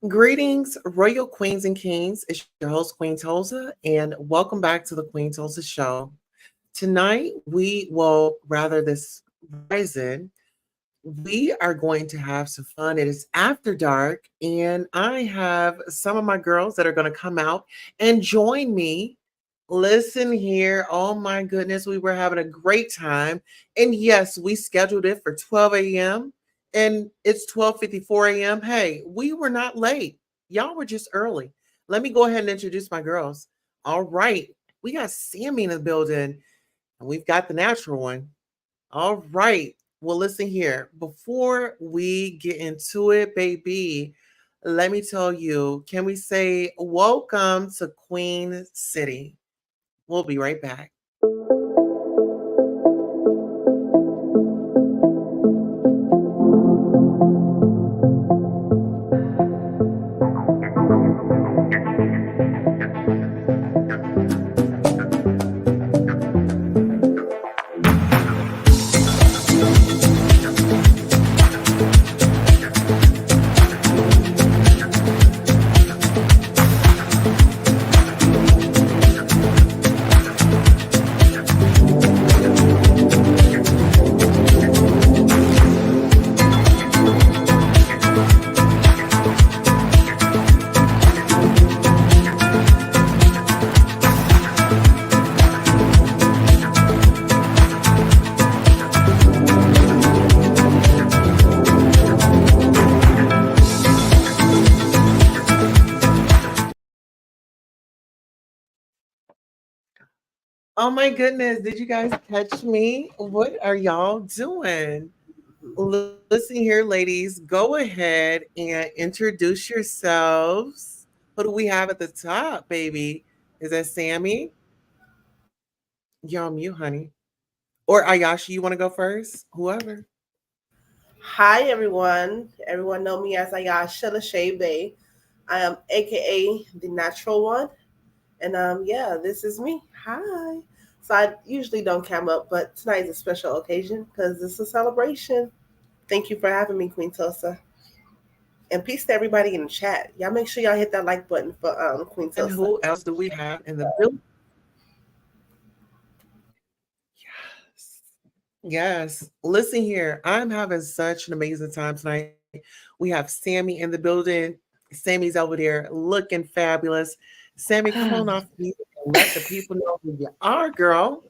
Greetings, Royal Queens and Kings. It's your host, Queen Tulsa, and welcome back to the Queen Tulsa Show. Tonight, rather this rising, we are going to have some fun. It is after dark, and I have some of my girls that are going to come out and join me. Listen here. Oh my goodness, we were having a great time. And yes, we scheduled it for 12 a.m. and it's 12:54 a.m. Hey, we were not late. Y'all were just early. Let me go ahead and introduce my girls. All right. We got Sammy in the building, and we've got the natural one. All right. Well, listen here. Before we get into it, baby, let me tell you, can we say welcome to Queen City? We'll be right back. Oh my goodness, did you guys catch me? What are y'all doing? Listen here, ladies, go ahead and introduce yourselves. Who do we have at the top, baby? Is that Sammy? You're on mute, honey. Or Ayashi, you want to go first? Whoever. Hi everyone. Everyone know me as Ayasha Lachey Bay. I am aka the natural one. And yeah, this is me. Hi. So I usually don't come up, but tonight is a special occasion because it's a celebration. Thank you for having me, Queen Tulsa. And peace to everybody in the chat. Y'all make sure y'all hit that like button for Queen And Tulsa. who else do we have in the building? Yes. Yes. Listen here. I'm having such an amazing time tonight. We have Sammy in the building. Sammy's over there looking fabulous. Sammy, come on off mute and let the people know who you are, girl.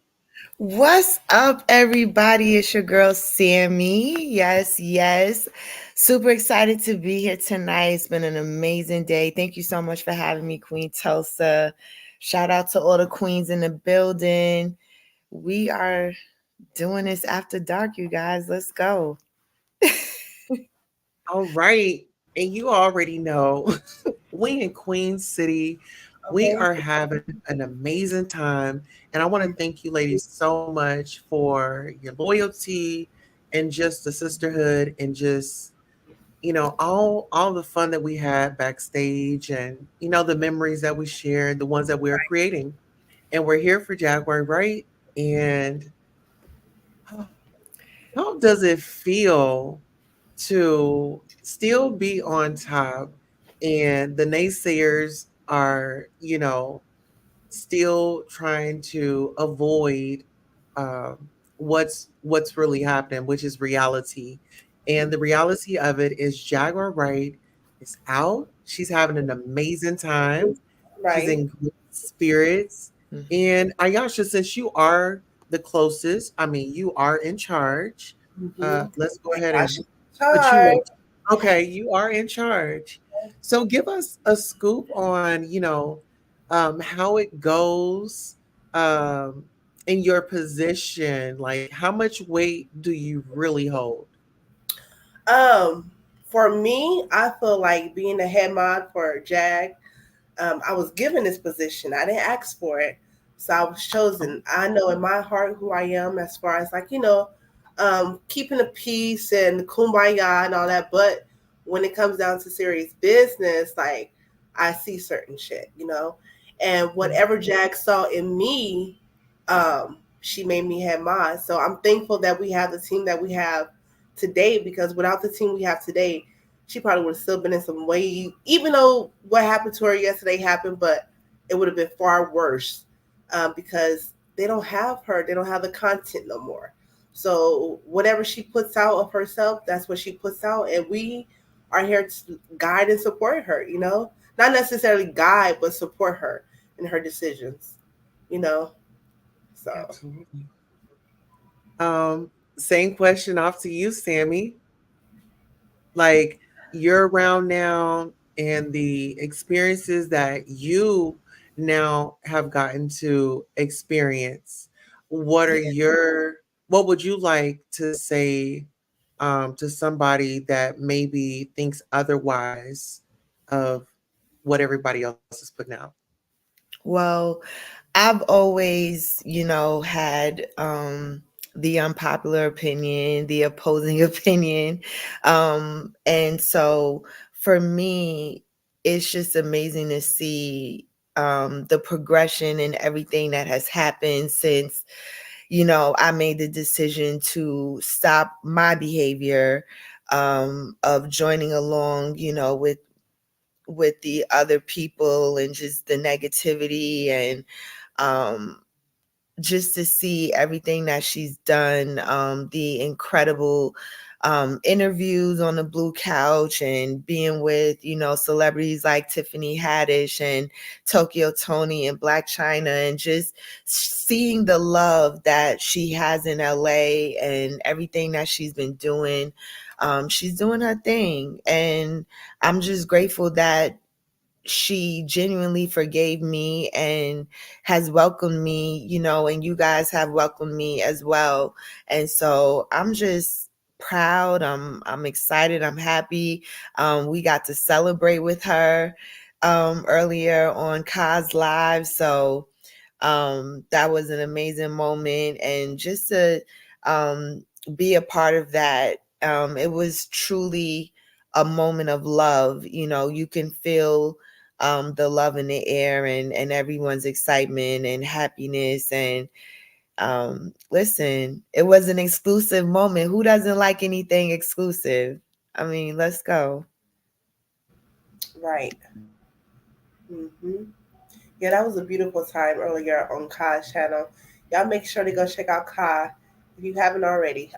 What's up, everybody? It's your girl Sammy. Yes, yes. Super excited to be here tonight. It's been an amazing day. Thank you so much for having me, Queen Tulsa. Shout out to all the queens in the building. We are doing this after dark, you guys. Let's go. All right. And you already know we in Queen City. We Okay. are having an amazing time. And I want to thank you, ladies, so much for your loyalty and just the sisterhood and just all the fun that we had backstage and the memories that we shared, the ones that we're creating. And we're here for Jaguar, right? And how does it feel to still be on top and the naysayers are, still trying to avoid what's really happening, which is reality. And the reality of it is Jaguar Wright is out. She's having an amazing time. She's Right. in good spirits. Mhm. And Ayasha, since you are the closest, I mean, you are in charge. Mm-hmm. Let's go I ahead got and you. put you Charge. on. Okay, you are in charge. So give us a scoop on, how it goes um, in your position. Like, how much weight do you really hold? Um, for me, I feel like being a head mod for Jag, I was given this position. I didn't ask for it, so I was chosen. I know in my heart who I am as far as like keeping the peace and kumbaya and all that. But when it comes down to serious business, like I see certain shit, and whatever Jag saw in me, she made me head mod. So I'm thankful that we have the team that we have today because without the team we have today, she probably would have still been in some way, even though what happened to her yesterday happened, but it would have been far worse because they don't have her. They don't have the content no more. So whatever she puts out of herself, that's what she puts out. And we are here to guide and support her, not necessarily guide, but support her in her decisions, you know? So. Absolutely. Same question off to you, Sammy. Like, you're around now, and the experiences that you now have gotten to experience, what are Yeah. your what would you like to say to somebody that maybe thinks otherwise of what everybody else is putting out? Well, I've always, had the unpopular opinion, the opposing opinion. And so for me, it's just amazing to see the progression and everything that has happened since, I made the decision to stop my behavior of joining along, with the other people and just the negativity and um just to see everything that she's done, the incredible interviews on the blue couch and being with, celebrities like Tiffany Haddish and Tokyo Tony and Black China, and just seeing the love that she has in LA and everything that she's been doing. She's doing her thing. And I'm just grateful that she genuinely forgave me and has welcomed me, and you guys have welcomed me as well. And so I'm just proud. I'm excited. I'm happy. We got to celebrate with her earlier on Kaz Live. So that was an amazing moment. And just to be a part of that, it was truly a moment of love. You can feel the love in the air and everyone's excitement and happiness. And listen, it was an exclusive moment. Who doesn't like anything exclusive? I mean, let's go. Right. Hmm. Yeah, that was a beautiful time earlier on Kai's channel. Y'all make sure to go check out Kai if you haven't already.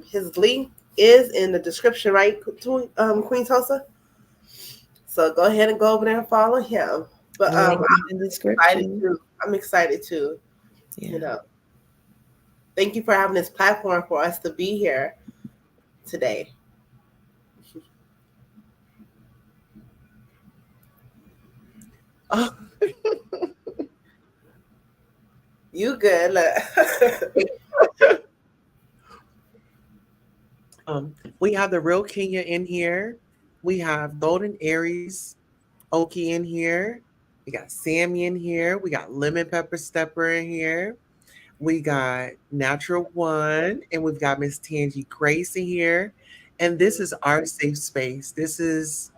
His link is in the description, right, Queen Tulsa? So go ahead and go over there and follow him. But Link in the I'm excited description. too. I'm excited too. You Yeah. know, thank you for having this platform for us to be here today. Oh, You good? Look. we have the real Kenya in here. We have Golden Aries Oki in here. We got Sammy in here. We got Lemon Pepper Stepper in here. We got Natural One, and we've got Miss Tangi Grace in here. And this is our safe space. This is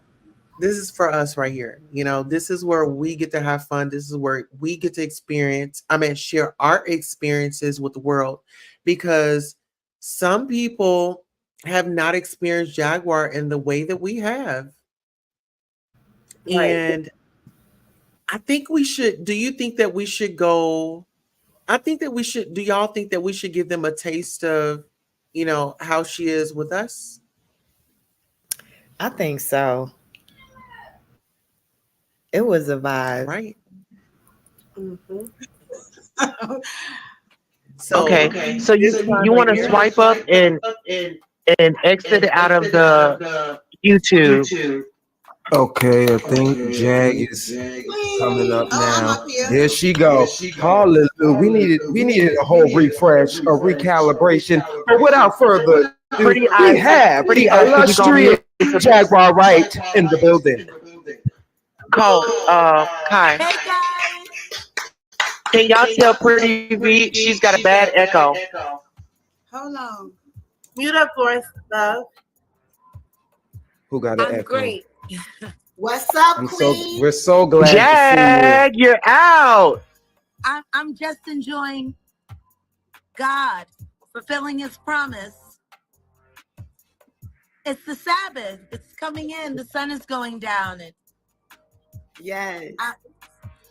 for us right here. This is where we get to have fun. This is where we get to share our experiences with the world, because some people have not experienced Jaguar in the way that we have. Right. And I think we should. Do you think that we should go? I think that we should. Do y'all think that we should give them a taste of, how she is with us? I think so. It was a vibe. Right. Mm-hmm. Okay. So you want to swipe up and exit out of the YouTube. Okay, I think Jag is coming up now. Here she go. Hallelujah. We needed a whole refresh, a recalibration. But without further ado, we have the illustrious Jaguar Wright in the building. Call Kai. Hey guys, Can y'all tell Pretty V she's got a bad echo? hold on. Mute up for us, love. Who got an I'm echo? great. What's up, Queen? We're so glad Jag, you're out. I'm just enjoying God fulfilling His promise. It's the Sabbath. It's coming in. The sun is going down, and Yes.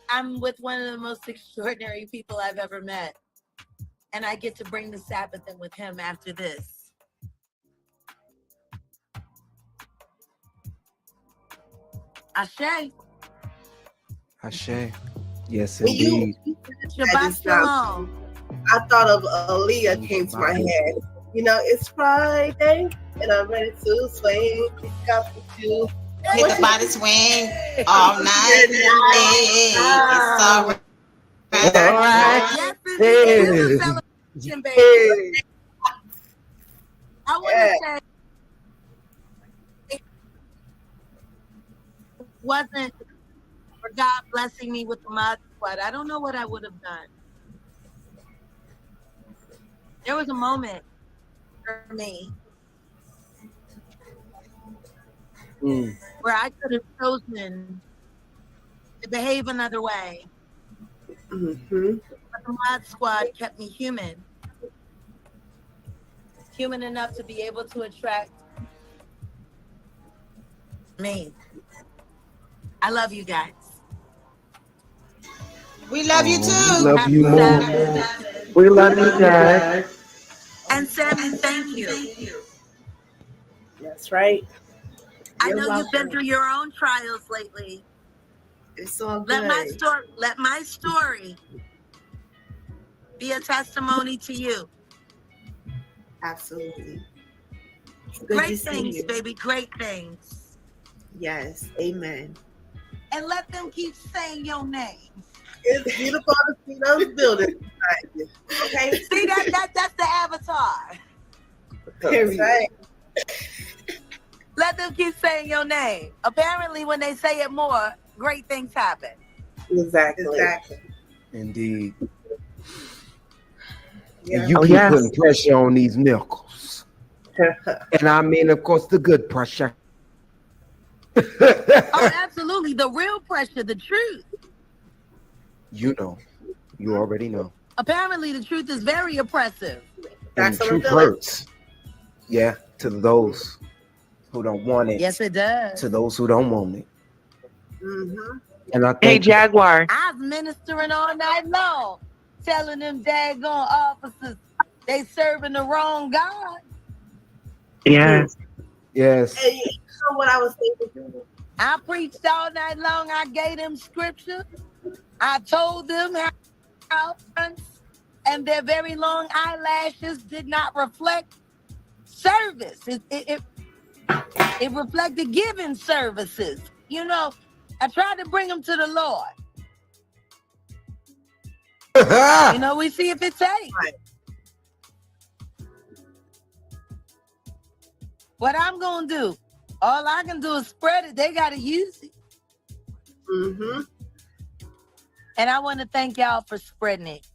I'm with one of the most extraordinary people I've ever met, and I get to bring the Sabbath in with him after this. Ashe. Ashe. Yes, When you- indeed. Shabbat shalom. I thought of Aaliyah came to my head. It's Friday and I'm ready to swing. Got you. Hit the body swing all night. Hey, it's all right. Yes, it is a celebration, baby. I want to say it wasn't for God blessing me with the mod squad. I don't know what I would have done. There was a moment for me where I could have chosen to behave another way. Mm-hmm. But the mod squad kept me human. Human enough to be able to attract me. I love you guys. We love you We too. love you more. We love you, Jag. And Sammy, thank you. That's right. I You're know you've been welcome. through your own trials lately. It's all good. Let my story be a testimony to you. Absolutely. Good to Great see things, you. baby, great things. Yes. Amen. And let them keep saying your name. It's beautiful to see those buildings behind you. Okay. See that's the avatar. That's right. Let them keep saying your name. Apparently, when they say it more, great things happen. Exactly. Indeed. Yeah. And you Oh, keep yes. putting pressure on these milkers. And I mean, of course, the good pressure. Oh, absolutely. The real pressure, the truth. You know. You already know. Apparently, the truth is very oppressive. And That's the what truth I'm feeling. hurts. Yeah, to those who don't want it. Yes, it does. To those who don't want it. Mm-hmm. And I Hey, think Jaguar. I was ministering all night long, telling them daggone officers they serving the wrong God. Yes. yes. And you know what I was thinking? I preached all night long. I gave them scripture. I told them how and their very long eyelashes did not reflect service. It reflected giving services. I tried to bring them to the Lord. We see if it takes. Right. What I'm going to do, all I can do is spread it. They got to use it. Mm-hmm. And I want to thank y'all for spreading it.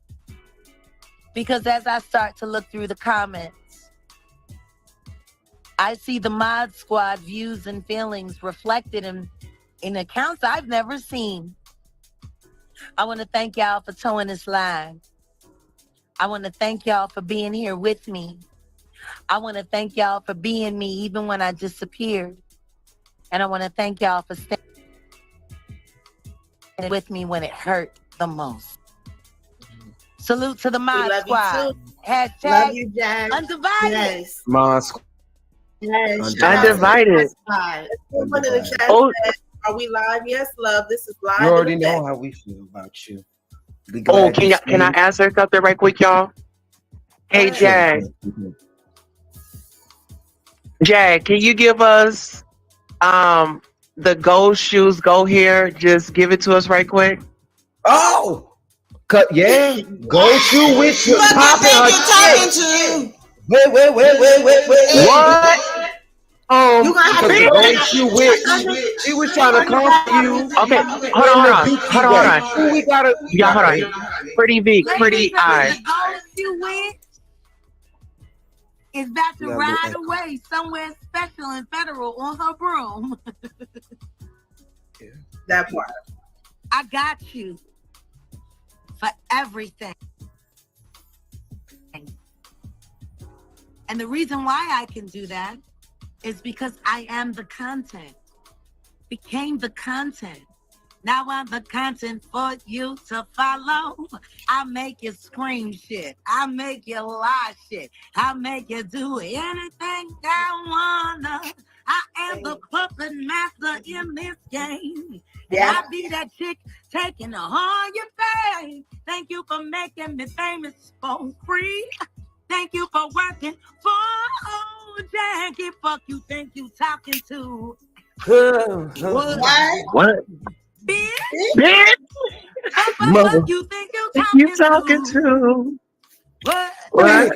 Because as I start to look through the comments, I see the Mod Squad views and feelings reflected in accounts I've never seen. I want to thank y'all for towing this line. I want to thank y'all for being here with me. I want to thank y'all for being me even when I disappeared. And I want to thank y'all for staying. with me when it hurt the most. Salute to the Mod love you Squad. too. Hashtag Love you, Jack. undivided. Yes. Mosque. Yes. Undivided. Someone in the chat Oh, said, "Are we live?" Yes, love. This is live. You already in the know chat. how we feel about you. We oh, glad can I answer something right quick, y'all? Hey, Jag. Jag, can you give us the Go Shoes Go Here? Just give it to us right quick. Oh, cut yeah. Go shoe with you What popping you her think shit. you're talking to? Wait. What? You gonna have to Cause go go back. shoe with. She was trying to come for you. Okay, hold on. Who we gotta? Yeah, hold on. Pretty big, pretty eyes. The goal you win is about to Yeah, ride look, away somewhere special and federal on her broom. That part. I got you for everything. And the reason why I can do that is because I am the content. Became the content. Now I'm the content for you to follow. I make you scream shit. I make you lie shit. I make you do anything I wanna. I am the puppet master in this game. Yeah. I be that chick taking all your fame. Thank you for making me famous for free. Thank you for working for Jackie. Fuck you think you talking to? What? Bitch. Bitch, Mother. Fuck you think You talking to? What? What?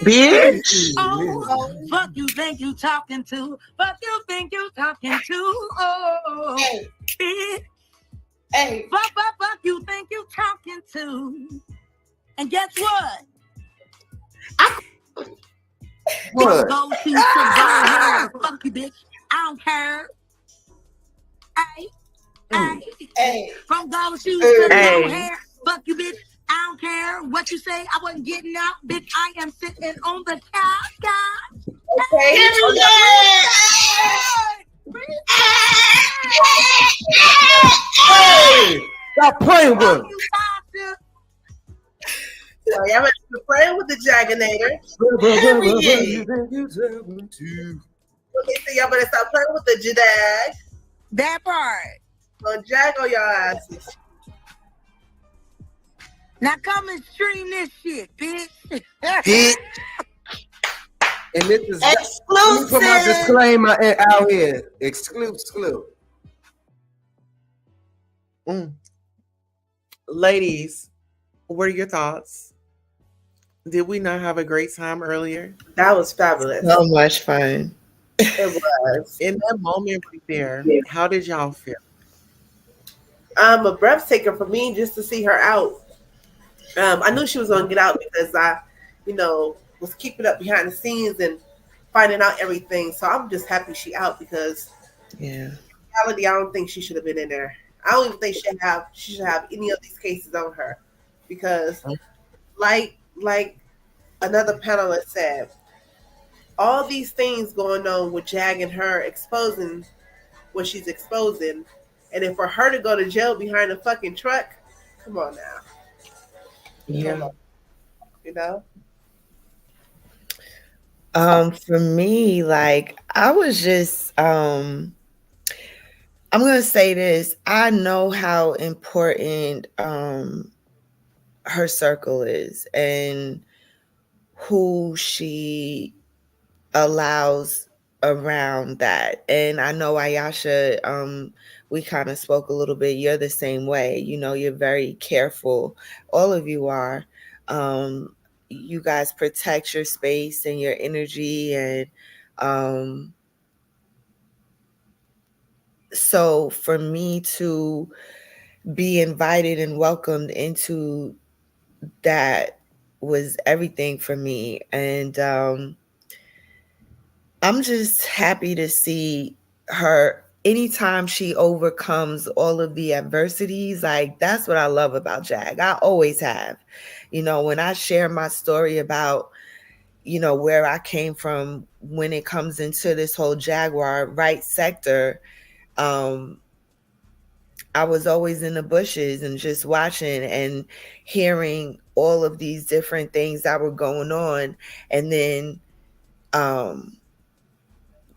Bitch. Oh, fuck you think you talking to? Fuck you think you talking to? Oh, bitch. Hey. Fuck you think you talking to? And guess what? What? Go to go here. Fuck you, bitch. I don't care. Hey. From go shoes to go hair. Fuck you, bitch. I don't care what you say. I wasn't getting out, bitch. I am sitting on the couch. Okay. Hey, stop playing with him. So y'all better be praying with the Jagginator. Okay, so y'all better stop playing with the Jadag. That part. So jag on your asses. Now come and stream this shit, bitch. Bitch. And this is Exclusive. put my disclaimer out here. Exclusive. Ladies, what are your thoughts? Did we not have a great time earlier? That was fabulous. So much fun. It was. In that moment right there, how did y'all feel? A breath taker for me just to see her out. I knew she was going to get out because I, was keeping up behind the scenes and finding out everything. So I'm just happy she out because in reality, I don't think she should have been in there. I don't even think she should have any of these cases on her because like another panelist said, all these things going on with Jag and her exposing what she's exposing. And if for her to go to jail behind a fucking truck, come on now. Yeah. For me, I was just I'm gonna say this. I know how important her circle is and who she allows around that. And I know Ayasha, we kind of spoke a little bit. You're the same way. You're very careful. All of you are. You guys protect your space and your energy. And so for me to be invited and welcomed into that was everything for me. And I'm just happy to see her anytime she overcomes all of the adversities. That's what I love about Jag. I always have. When I share my story about, where I came from when it comes into this whole Jaguar right sector, I was always in the bushes and just watching and hearing all of these different things that were going on. And then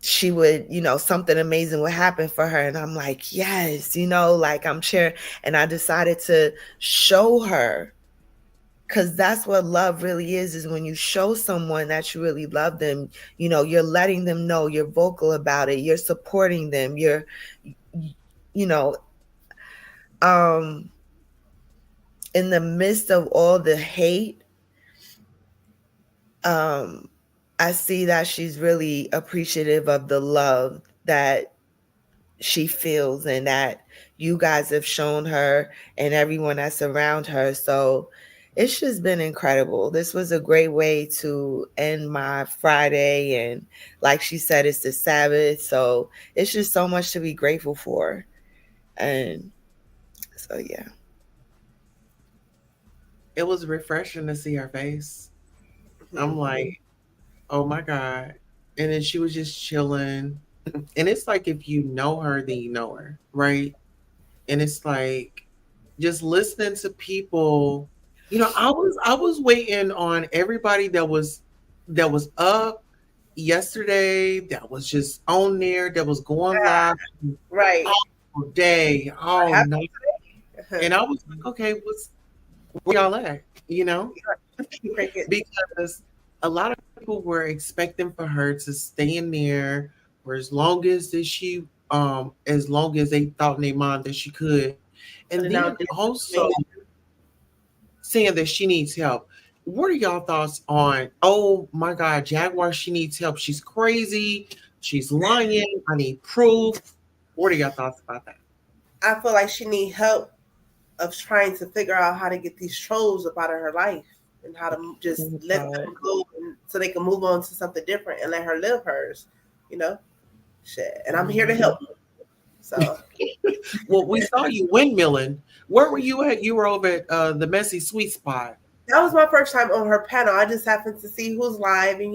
she would, something amazing would happen for her. And I'm like, yes, like I'm cheering. And I decided to show her, because that's what love really is when you show someone that you really love them, you're letting them know, you're vocal about it, you're supporting them, you're, you know, in the midst of all the hate, I see that she's really appreciative of the love that she feels and that you guys have shown her and everyone that's around her. So it's just been incredible. This was a great way to end my Friday. And like she said, it's the Sabbath. So it's just so much to be grateful for. And so, yeah. It was refreshing to see her face. I'm like, oh my God. And then she was just chilling. And it's like if you know her, then you know her, right? And it's like just listening to people. I was waiting on everybody that was up yesterday, that was just on there, that was going live Right. all day, all night. And I was like, okay, where y'all at? Because a lot of people were expecting for her to stay in there for as long as they thought in their mind that she could. And then also saying that she needs help. What are y'all thoughts on, oh my God, Jaguar, she needs help. She's crazy. She's lying. I need proof. What are your thoughts about that? I feel like she needs help of trying to figure out how to get these trolls up out of her life and how to just let them go so they can move on to something different and let her live hers, Shit. And I'm here to help. So, well, we saw you windmilling. Where were you at? You were over at the Messy Sweet Spot. That was my first time on her panel. I just happened to see who's live and,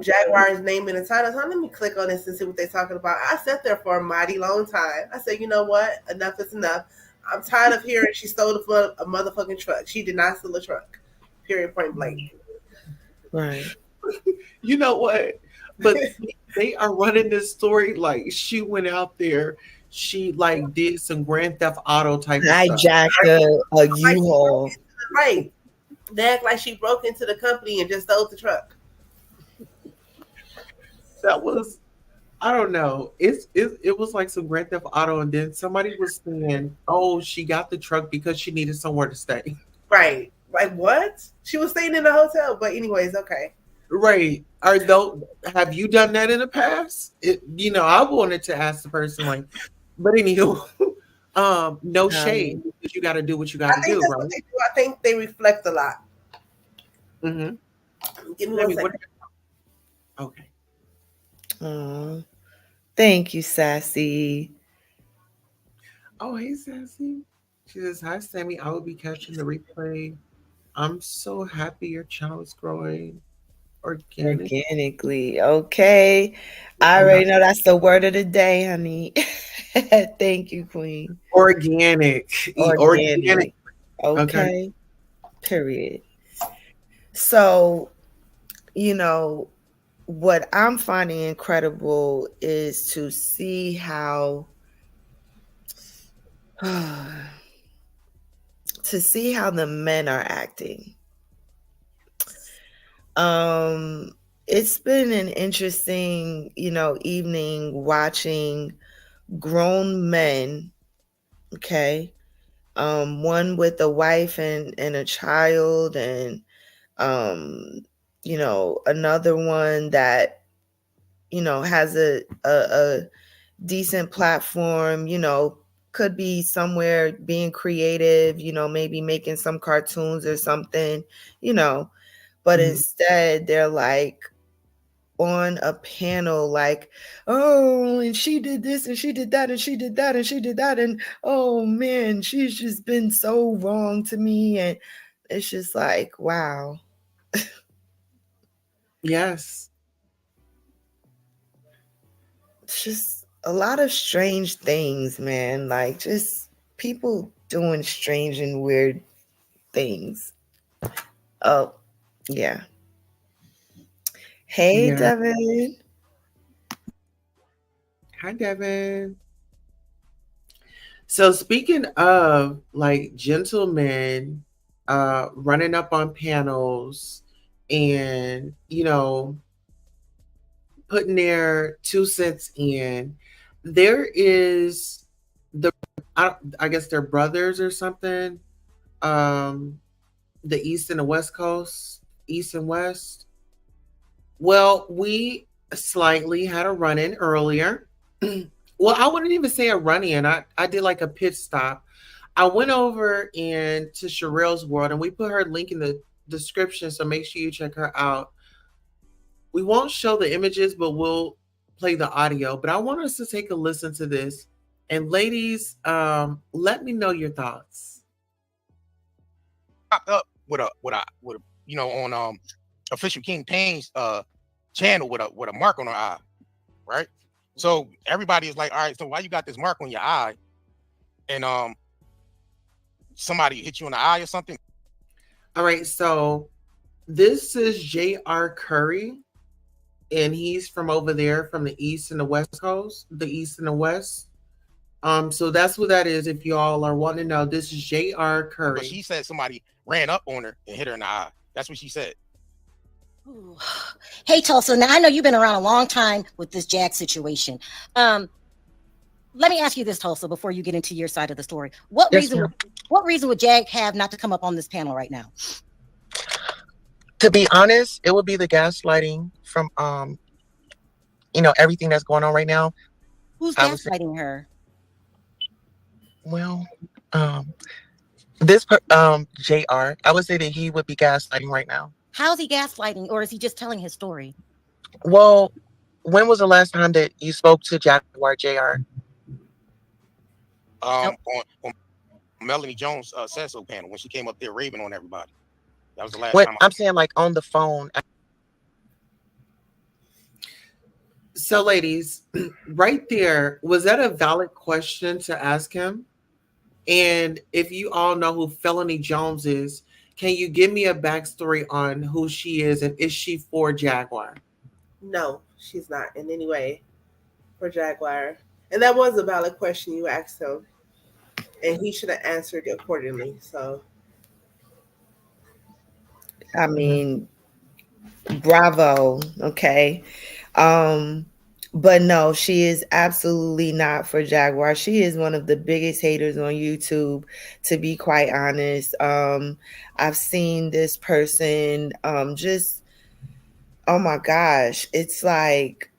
Jaguar's name in the title. So let me click on this and see what they're talking about. I sat there for a mighty long time. I said, you know what? Enough is enough. I'm tired of hearing she stole a motherfucking truck. She did not steal a truck. Period, point blank. Right. You know what? But they are running this story like she went out there. She like did some Grand Theft Auto type of stuff. Hijacked a U-Haul. Right. They act like she broke into the company and just stole the truck. That was, I don't know. It was like some Grand Theft Auto, and then somebody was saying, "Oh, she got the truck because she needed somewhere to stay." Right. Like what? She was staying in a hotel, but anyways, okay. Right. Have you done that in the past? I wanted to ask the person like, but anywho, no shade. You got to do what you got to do, right? What they do. I think they reflect a lot. Mm-hmm. Give me one second. Okay. Oh, thank you, Sassy. Oh, hey, Sassy. She says, hi, Sammy. I will be catching the replay. I'm so happy your channel is growing organically. Okay. I already know that's the word of the day, honey. Thank you, Queen. Organic. Okay. Period. So, what I'm finding incredible is to see how the men are acting. It's been an interesting, evening watching grown men, okay? One with a wife and a child, and another one that has a decent platform, could be somewhere being creative, maybe making some cartoons or something, but instead they're like on a panel like, oh, and she did this and she did that and she did that and she did that, and oh man, she's just been so wrong to me. And it's just like, wow. Yes. It's just a lot of strange things, man. Like just people doing strange and weird things. Oh, yeah. Hey, Yeah. Devin. Hi, Devin. So speaking of like gentlemen running up on panels and putting their 2 cents in, there is the I guess they're brothers or something. Um the East and the West Coast, East and West. Well, we slightly had a run in earlier. Well, I wouldn't even say a run in. I did like a pit stop. I went over and to Sherelle's world and we put her link in the description, so make sure you check her out. We won't show the images, but we'll play the audio. But I want us to take a listen to this. And ladies, let me know your thoughts. Popped up with a on official King Payne's channel with a mark on her eye, right? So everybody is like, all right, so why you got this mark on your eye? And somebody hit you in the eye or something? All right, so this is J.R. Curry, and he's from over there from the East and the West Coast, the East and the West. So that's what that is. If you all are wanting to know, this is J.R. Curry. But she said somebody ran up on her and hit her in the eye. That's what she said. Ooh. Hey, Tulsa. Now I know you've been around a long time with this Jag situation. Let me ask you this, Tulsa, before you get into your side of the story. What reason would Jag have not to come up on this panel right now? To be honest, it would be the gaslighting from everything that's going on right now. Who's gaslighting her? Well, this JR, I would say that he would be gaslighting right now. How's he gaslighting, or is he just telling his story? Well, when was the last time that you spoke to Jaguar, JR? On Melanie Jones' said so panel when she came up there raving on everybody. That was the last time. I'm saying like on the phone. So, ladies, right there, was that a valid question to ask him? And if you all know who Felony Jones is, can you give me a backstory on who she is and is she for Jaguar? No, she's not in any way for Jaguar. And that was a valid question you asked him. And he should have answered accordingly. So, I mean, bravo. Okay. But no, she is absolutely not for Jaguar. She is one of the biggest haters on YouTube, to be quite honest. I've seen this person just, oh my gosh, it's like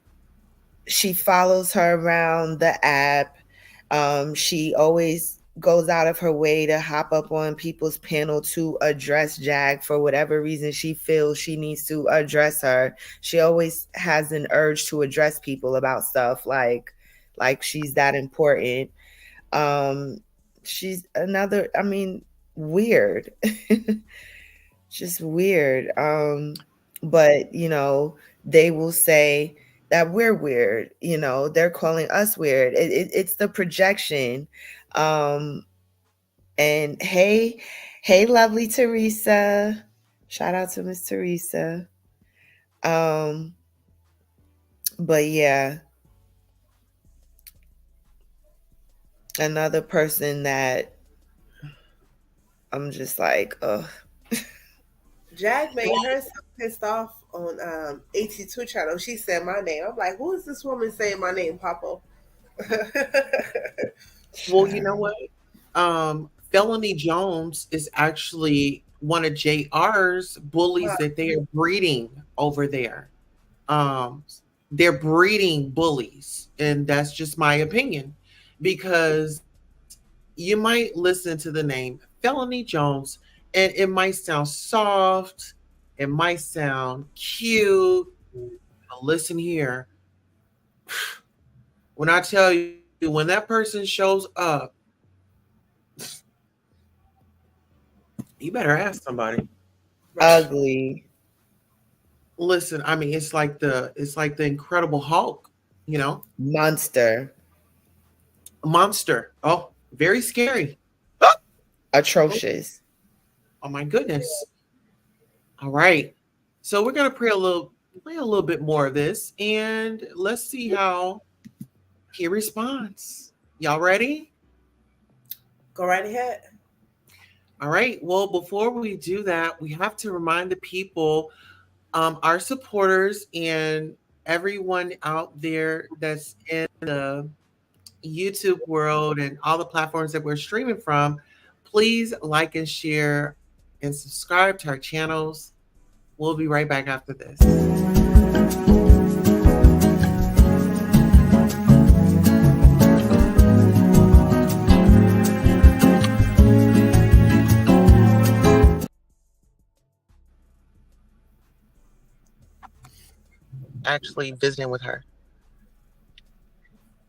she follows her around the app. She always goes out of her way to hop up on people's panel to address Jag for whatever reason she feels she needs to address her. She always has an urge to address people about stuff like she's that important. She's another, I mean, weird. Just weird. But they will say that we're weird. They're calling us weird. It's the projection. And hey, lovely Teresa. Shout out to Miss Teresa. But yeah, another person that I'm just like, ugh. Jag made her so pissed off on AT2 channel. She said my name. I'm like, who is this woman saying my name, Papa? Well, you know what? Felony Jones is actually one of JR's bullies that they are breeding over there. They're breeding bullies, and that's just my opinion, because you might listen to the name Felony Jones and it might sound soft, it might sound cute, but listen here. When I tell you, when that person shows up, you better ask somebody. Ugly. Listen, I mean, it's like the Incredible Hulk. You know, Monster. monster. Oh, very scary. Atrocious. Oh my goodness. All right. So we're gonna play a little bit more of this, and let's see how he responds. Y'all ready? Go right ahead. All right. Well, before we do that, we have to remind the people, our supporters, and everyone out there that's in the YouTube world and all the platforms that we're streaming from, please like and share and subscribe to our channels. We'll be right back after this. Actually visiting with her.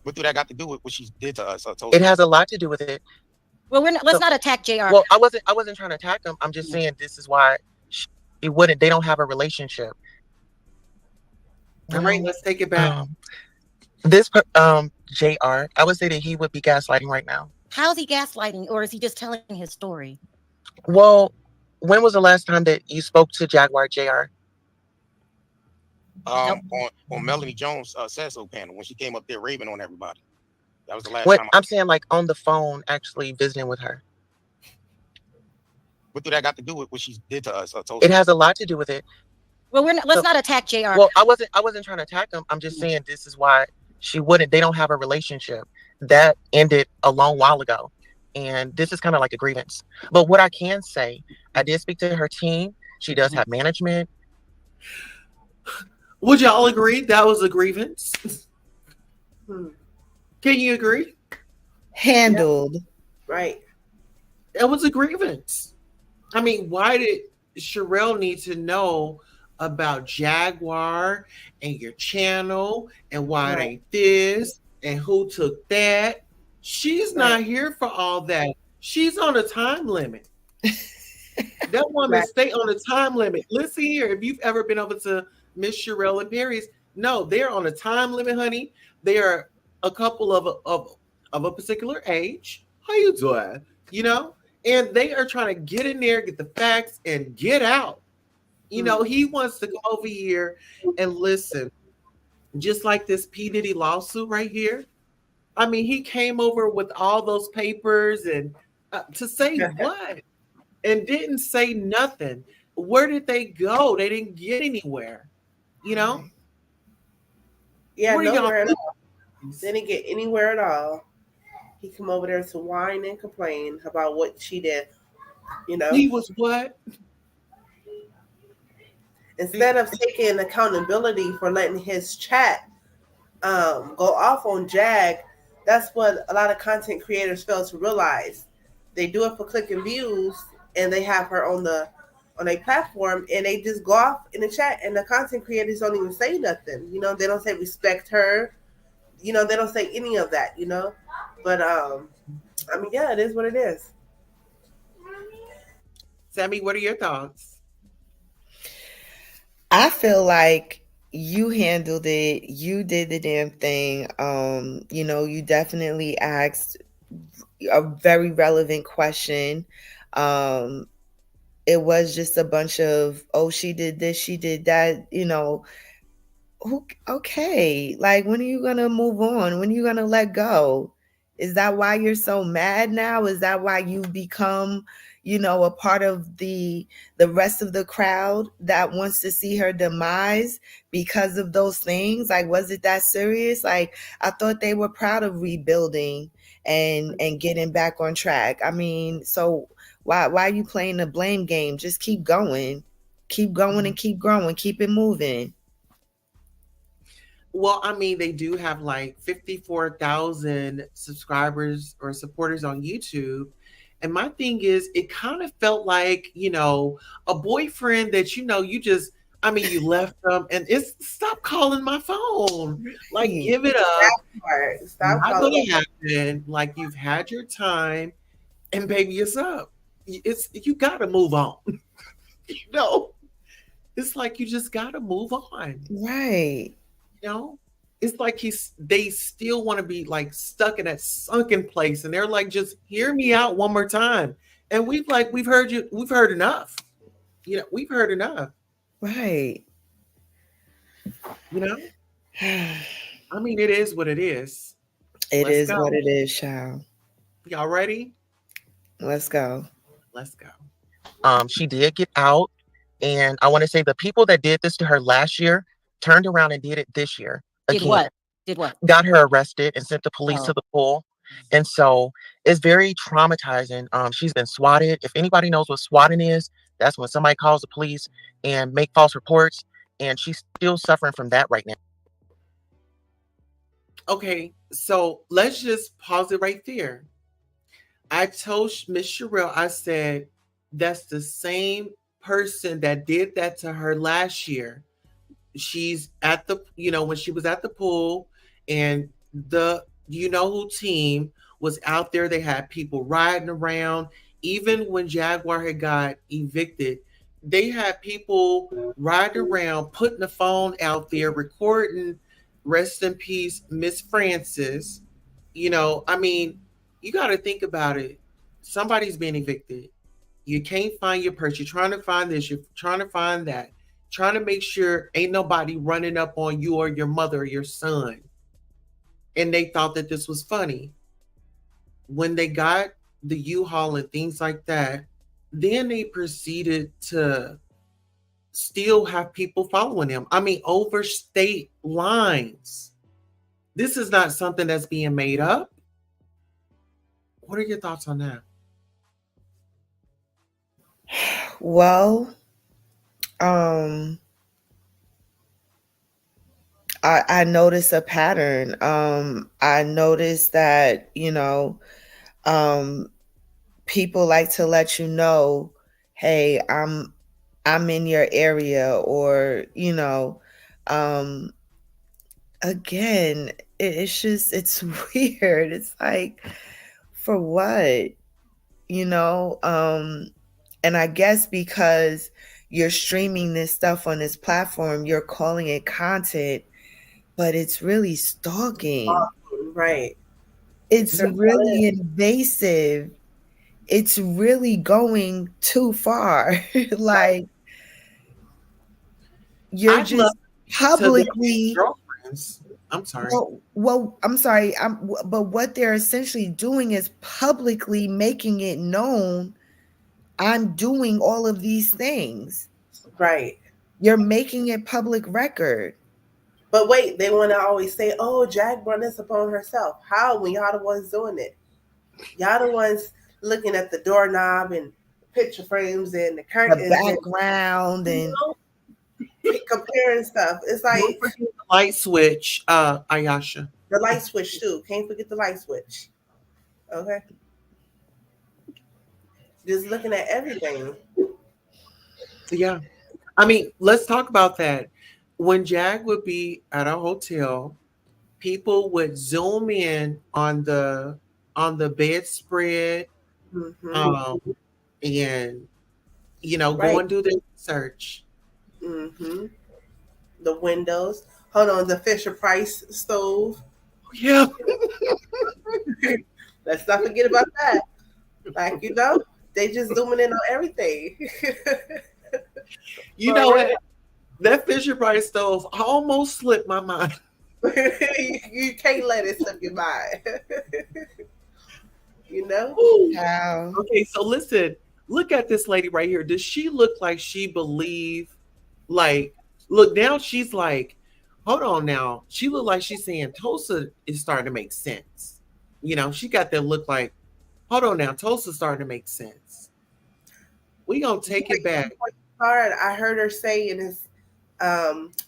What do that got to do with what she did to us? It has a lot to do with it. Well, let's not attack JR. Well, I wasn't trying to attack him. I'm just saying this is why they don't have a relationship. All right, let's take it back. JR, I would say that he would be gaslighting right now. How's he gaslighting, or is he just telling his story? Well, when was the last time that you spoke to Jaguar, JR? On Melanie Jones' Said So panel when she came up there raving on everybody. That was the last time. I'm saying like on the phone, actually visiting with her. What do that got to do with what she did to us? It has a lot to do with it. Well, let's not attack JR. Well, I wasn't trying to attack him. I'm just saying this is why they don't have a relationship. That ended a long while ago. And this is kind of like a grievance. But what I can say, I did speak to her team. She does have management. Would y'all agree that was a grievance? Can you agree? Handled. Yeah. Right. It was a grievance. I mean, why did Sherelle need to know about Jaguar and your channel and why it ain't this and who took that? She's not here for all that. She's on a time limit. That woman stay on a time limit. Listen here, if you've ever been over to Miss Sherelle and Perry's, no, they're on a time limit, honey. They are a couple of a particular age. How you doing? You know, and they are trying to get in there, get the facts, and get out. You know, he wants to go over here and listen, just like this P. Diddy lawsuit right here. I mean, he came over with all those papers and to say what? And didn't say nothing. Where did they go? They didn't get anywhere. You know? Yeah, nowhere at all. They didn't get anywhere at all. He come over there to whine and complain about what she did. You know? He was what? Instead of taking accountability for letting his chat go off on Jag, that's what a lot of content creators fail to realize. They do it for click and views, and they have her on a platform, and they just go off in the chat, and the content creators don't even say nothing. You know, they don't say respect her. You know, they don't say any of that. You know, but I mean, yeah, it is what it is. Sammy, what are your thoughts? I feel like you handled it. You did the damn thing. You know, you definitely asked a very relevant question. It was just a bunch of, oh, she did this, she did that, you know. Okay, like, when are you gonna move on? When are you gonna let go? Is that why you're so mad now? Is that why you become, you know, a part of the rest of the crowd that wants to see her demise because of those things? Like, was it that serious? Like, I thought they were proud of rebuilding and getting back on track. I mean, so why are you playing the blame game? Just keep going and keep growing, keep it moving. Well, I mean, they do have like 54,000 subscribers or supporters on YouTube. And my thing is, it kind of felt like, you know, a boyfriend that, you know, you left them and it's stop calling my phone. Like, give it up. Stop not calling. gonna happen. Like, you've had your time and baby, it's up. You gotta move on. You know, it's like you just gotta move on. Right. You know? it's like they still want to be like stuck in that sunken place, and they're like, just hear me out one more time. And we've heard you, we've heard enough. We've heard enough. Right. I mean, it is what it is. It is what it is, child. Y'all ready? Let's go. Let's go. She did get out, and I want to say the people that did this to her last year turned around and did it this year. Did what? Did what? Got her arrested and sent the police to the pool. And so it's very traumatizing. She's been swatted. If anybody knows what swatting is, that's when somebody calls the police and make false reports. And she's still suffering from that right now. Okay, so let's just pause it right there. I told Miss Sherelle, I said, that's the same person that did that to her last year. She's at the, when she was at the pool, and the who team was out there. They had people riding around. Even when Jaguar had got evicted, they had people riding around, putting the phone out there, recording, rest in peace, Miss Francis. I mean, you got to think about it. Somebody's being evicted. You can't find your purse. You're trying to find this. You're trying to find that. Trying to make sure ain't nobody running up on you or your mother or your son. And they thought that this was funny. When they got the U-Haul and things like that, then they proceeded to still have people following them. I mean, over state lines. This is not something that's being made up. What are your thoughts on that? Well, I noticed a pattern. I noticed that, people like to let you know, hey, I'm in your area, or, again, it's weird. It's like, for what? And I guess because you're streaming this stuff on this platform, you're calling it content, but it's really stalking. Right. It's really invasive. It's really going too far. Like, you're just publicly. I'm sorry. Well, I'm sorry. But what they're essentially doing is publicly making it known, I'm doing all of these things. Right. You're making it public record. But wait, they want to always say, oh, Jag brought this upon herself. How, when y'all the ones doing it? Y'all the ones looking at the doorknob and picture frames and the curtains. The background and comparing stuff. It's like the light switch, Ayasha. The light switch too. Can't forget the light switch. Okay. Just looking at everything. Yeah. I mean, let's talk about that. When Jag would be at a hotel, people would zoom in on the bedspread, and go and do their research. Mm-hmm. The windows. Hold on, the Fisher Price stove. Yeah. Let's not forget about that. Like, they just zooming in on everything. What? That Fisher Price stove almost slipped my mind. You can't let it slip your mind. Wow. Okay, so listen, look at this lady right here. Does she look like she believe? Like, look, now she's like, hold on now. She look like she's saying Tulsa is starting to make sense. She got that look like, hold on now, Tulsa's starting to make sense. We gonna take it back. Hard. I heard her say in his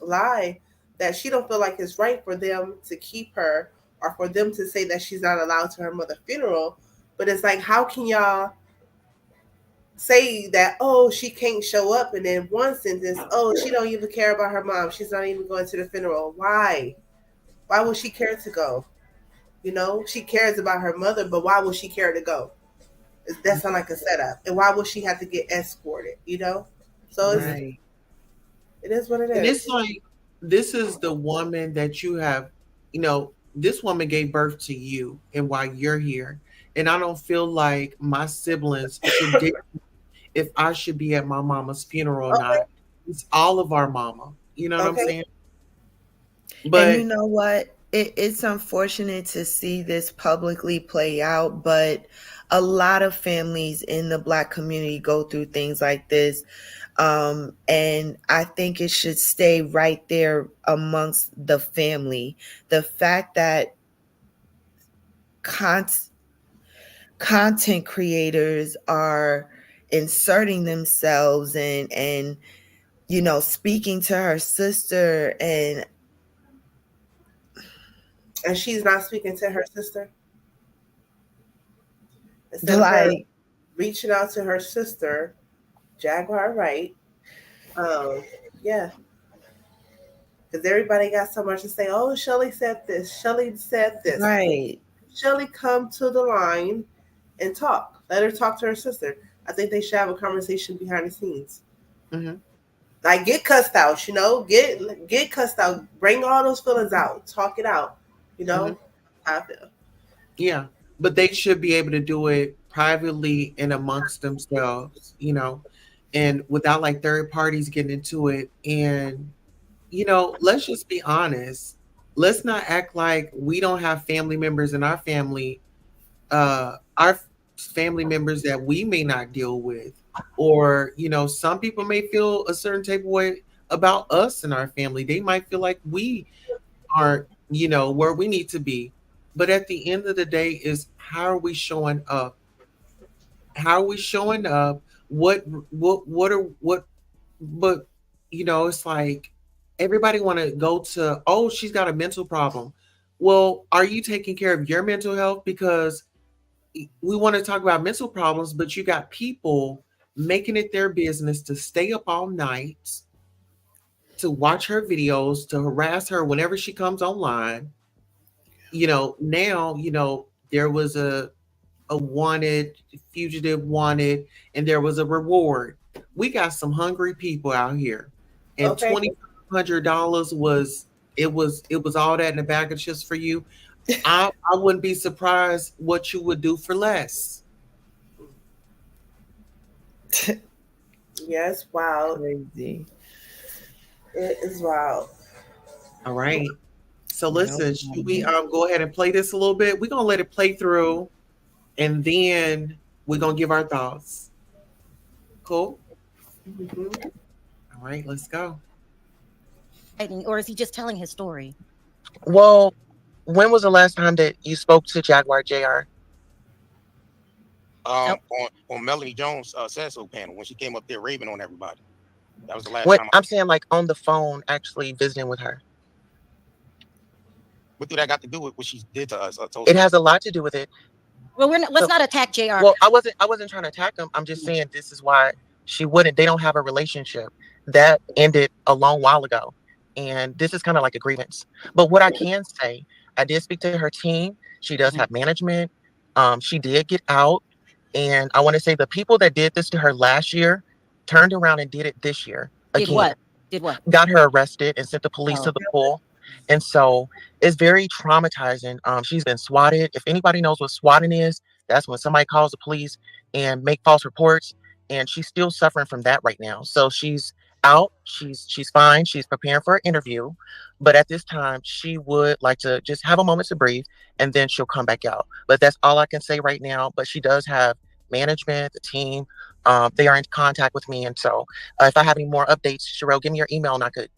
lie that she don't feel like it's right for them to keep her, or for them to say that she's not allowed to her mother's funeral. But it's like, how can y'all say that, oh, she can't show up, and then one sentence, oh, she don't even care about her mom, she's not even going to the funeral? Why would she care to go? She cares about her mother, but why would she care to go? That sounds like a setup. And why would she have to get escorted? So it is what it is. And it's like, this is the woman that you have this woman gave birth to you and while you're here. And I don't feel like my siblings should dictate if I should be at my mama's funeral or not. It's all of our mama. You know what I'm saying? But and you know what? It's unfortunate to see this publicly play out, but a lot of families in the Black community go through things like this. And I think it should stay right there amongst the family. The fact that content creators are inserting themselves and speaking to her sister and she's not speaking to her sister. Instead of her reaching out to her sister, Jaguar, right? Yeah. Because everybody got so much to say. Oh, Shelly said this. Shelly said this. Right. Shelly come to the line and talk. Let her talk to her sister. I think they should have a conversation behind the scenes. Mm-hmm. Like get cussed out, get cussed out. Bring all those feelings out. Talk it out. Mm-hmm. How I feel. Yeah, but they should be able to do it privately and amongst themselves, and without like third parties getting into it. And let's just be honest. Let's not act like we don't have family members in our family, our family members that we may not deal with, or some people may feel a certain type of way about us and our family. They might feel like we aren't where we need to be. But at the end of the day is how are we showing up? How are we showing up? But it's like everybody want to go to, oh, she's got a mental problem. Well, are you taking care of your mental health? Because we want to talk about mental problems, but you got people making it their business to stay up all night, to watch her videos, to harass her whenever she comes online. Now, there was a wanted, fugitive wanted, and there was a reward. We got some hungry people out here. And $2,500 was all that in a bag of chips for you. I wouldn't be surprised what you would do for less. Yes, wild. Crazy. It is wild. All right. So listen, should we go ahead and play this a little bit? We're gonna let it play through, and then we're gonna give our thoughts. Cool. Mm-hmm. All right, let's go. Or is he just telling his story? Well, when was the last time that you spoke to Jaguar, JR? On Melanie Jones' Said So panel when she came up there raving on everybody. That was the last time. I'm saying like on the phone, actually visiting with her. What did that got to do with what she did to us? It has a lot to do with it. Well, let's not attack JR. Well, I wasn't trying to attack him. I'm just saying this is why they don't have a relationship. That ended a long while ago. And this is kind of like a grievance. But what I can say, I did speak to her team. She does have management. She did get out. And I want to say the people that did this to her last year turned around and did it this year. Again. Did what? Got her arrested and sent the police to the pool. And so it's very traumatizing. She's been swatted. If anybody knows what swatting is, that's when somebody calls the police and make false reports. And she's still suffering from that right now. So she's out. She's fine. She's preparing for an interview. But at this time, she would like to just have a moment to breathe, and then she'll come back out. But that's all I can say right now. But she does have management, the team. They are in contact with me. And so if I have any more updates, Sherelle, give me your email and I could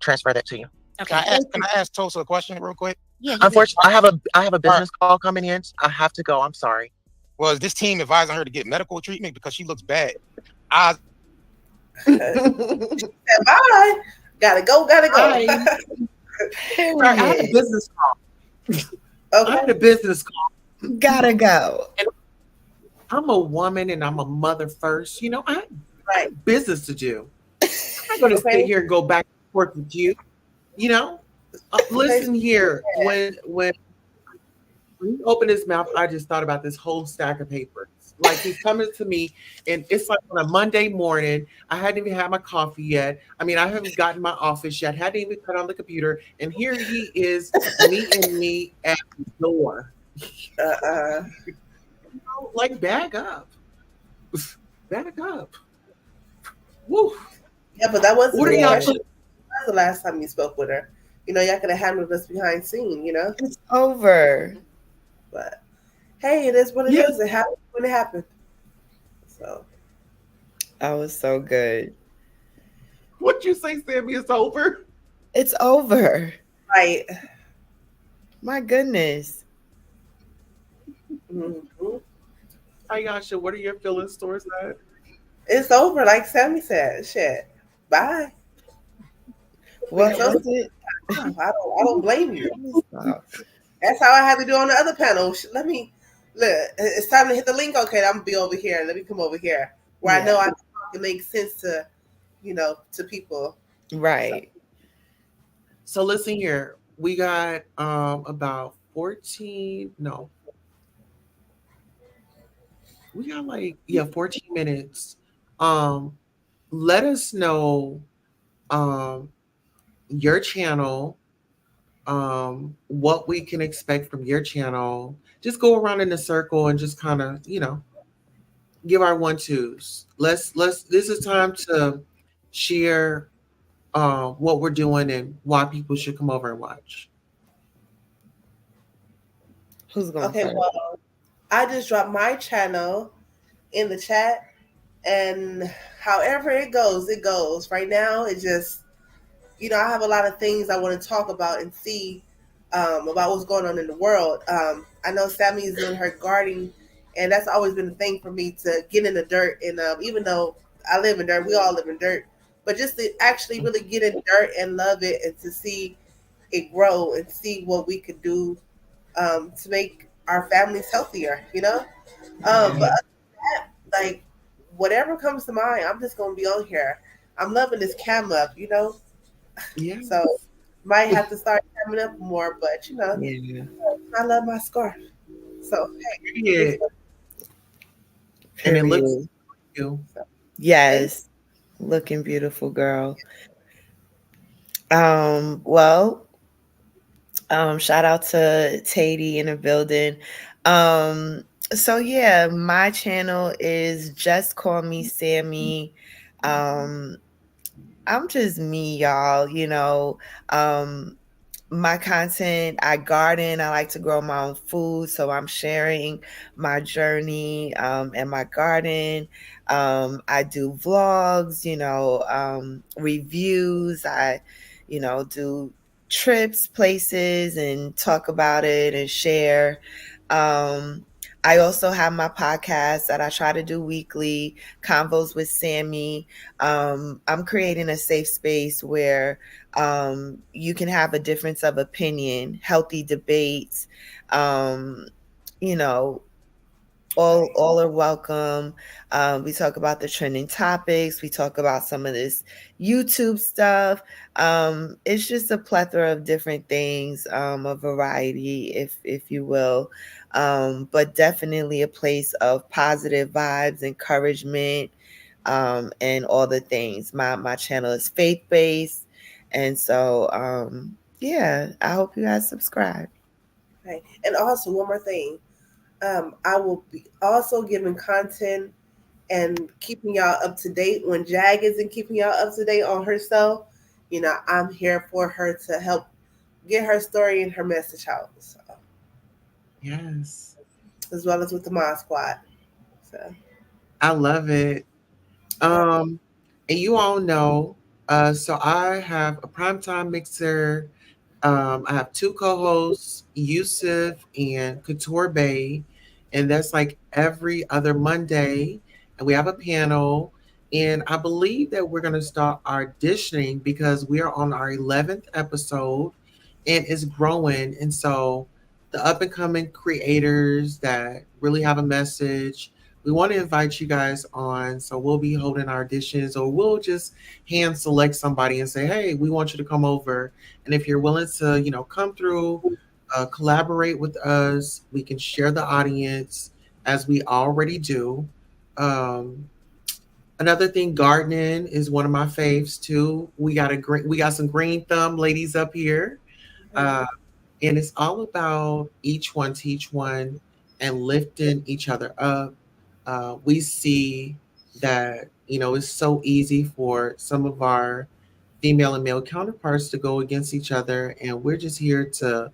transfer that to you. Okay. Can I ask Tulsa a question real quick? Yeah. Unfortunately, I have a business call coming in. I have to go. I'm sorry. Well, is this team advising her to get medical treatment because she looks bad? Bye. Gotta go. Right, I had a business call. Okay. I had a business call. Gotta go. And I'm a woman and I'm a mother first. I have business to do. I'm not going to sit here and go back and forth with you. Listen here. When you open his mouth, I just thought about this whole stack of papers. Like he's coming to me, and it's like on a Monday morning. I hadn't even had my coffee yet. I mean, I haven't gotten my office yet. Hadn't even cut on the computer, and here he is meeting me at the door. Like bag up, back up. Woo. Yeah, but that wasn't What are the y'all? question. That was the last time you spoke with her. Y'all could have handled this behind scene. It's over. But hey, it is what it Yeah. is. It happened when it happened. So That was so good. What'd you say, Sammy? It's over. It's over. right. My goodness. Mm-hmm. Ayasha, what are your feelings towards that? It's over, like Sammy said. Shit. Bye. What So- was it? I don't blame you. Stop. That's how I had to do on the other panel. Let me look. It's time to hit the link. Okay, I'm gonna be over here. Let me come over here where I know I can talk and make sense to, to people. Right. So listen here. We got about 14. No. We got 14 minutes. Let us know your channel, what we can expect from your channel. Just go around in a circle and just kind of, give our 1-2s. Let's this is time to share what we're doing and why people should come over and watch. Who's going Okay, first? well, I just dropped my channel in the chat, and however it goes, it goes. Right now, it just, I have a lot of things I want to talk about and see about what's going on in the world. I know Sammy is doing her gardening, and that's always been a thing for me to get in the dirt. And even though I live in dirt, we all live in dirt, but just to actually really get in dirt and love it and to see it grow and see what we could do to make our families healthier, But other than that, like, whatever comes to mind, I'm just going to be on here. I'm loving this cam up, Yeah. So might have to start camming up more, but Yeah. I love my scarf. So hey, Yeah. And it looks Period. you. Yes. Looking beautiful, girl. Well, shout out to Tady in the building. So yeah, my channel is Just Call Me Sammy. I'm just me, y'all. My content, I garden, I like to grow my own food, so I'm sharing my journey in my garden. I do vlogs, reviews. I do trips, places, and talk about it and share. I also have my podcast that I try to do weekly, Convos with Sammy. I'm creating a safe space where you can have a difference of opinion, healthy debates, all are welcome. We talk about the trending topics. We talk about some of this YouTube stuff. It's just a plethora of different things, a variety, if you will. But definitely a place of positive vibes, encouragement, and all the things. My channel is faith-based. And so, yeah, I hope you guys subscribe. Okay. And also one more thing. I will be also giving content and keeping y'all up to date when Jag isn't keeping y'all up to date on herself. I'm here for her to help get her story and her message out. So, Yes. as well as with the Mod Squad. So I love it. And you all know, so I have a primetime mixer. I have 2 co-hosts, Yusuf and Couture Bay, and that's like every other Monday. And we have a panel, and I believe that we're going to start auditioning because we are on our 11th episode, and it's growing. And so, the up and coming creators that really have a message, we want to invite you guys on. So we'll be holding our auditions, or we'll just hand select somebody and say, hey, we want you to come over. And if you're willing to, come through, collaborate with us, we can share the audience. as we already do. Um, Another thing, gardening is one of my faves too. We got some green thumb ladies up here, uh, and it's all about each one teach one and lifting each other up. We see that it's so easy for some of our female and male counterparts to go against each other, and we're just here to